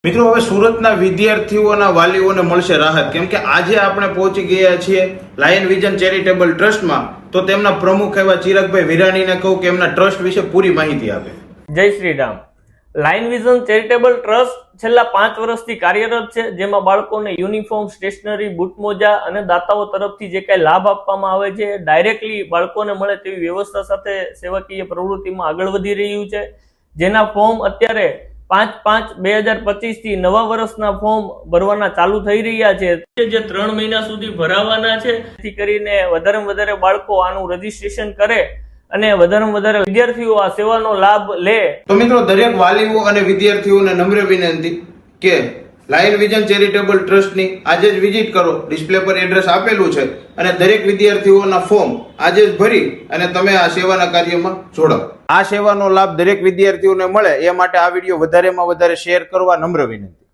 મિત્રો હવે સુરતના વિદ્યાર્થીઓના વાલીઓને મળશે રાહત, કેમ કે આજે આપણે પહોંચી ગયા છીએ લાયન વિઝન ચેરિટેબલ ટ્રસ્ટમાં. તો તેમના પ્રમુખ એવા ચિરાગભાઈ વિરાણીને કહું કે એમના ટ્રસ્ટ વિશે પૂરી માહિતી આપે. જય Shri Ram. Lion vision charitable trust છેલ્લા 5 વર્ષથી કાર્યરત છે, જેમાં બાળકોને યુનિફોર્મ, સ્ટેશનરી, બૂટ મોજા અને દાતાઓ તરફથી જે કાંઈ લાભ આપવામાં આવે છે ડાયરેક્ટલી બાળકોને મળે તેવી વ્યવસ્થા સાથે સેવાકીય પ્રવૃત્તિમાં આગળ વધી રહ્યું છે. જેના ફોર્મ અત્યારે 5/5/2025 થી નવા વર્ષના ફોર્મ ભરવાના ચાલુ થઈ રહ્યા છે, જે 3 મહિના સુધી ભરાવાના છે. જેથી કરીને વધારેમાં વધારે બાળકો આનું રજીસ્ટ્રેશન કરે અને વધારેમાં વધારે વિદ્યાર્થીઓ આ સેવાનો લાભ લે. તો મિત્રો, દરેક વાલીઓ અને વિદ્યાર્થીઓને નમ્ર વિનંતી કે લાયન વિઝન ચેરિટેબલ ટ્રસ્ટની આજે જ વિઝિટ કરો. ડિસ્પ્લે પર એડ્રેસ આપેલું છે અને દરેક વિદ્યાર્થીઓના ફોર્મ આજે જ ભરી અને તમે આ સેવાના કાર્યમાં જોડાઓ. આ સેવાનો લાભ દરેક વિદ્યાર્થીઓને મળે એ માટે આ વિડીયો વધારેમાં વધારે શેર કરવા નમ્ર વિનંતી.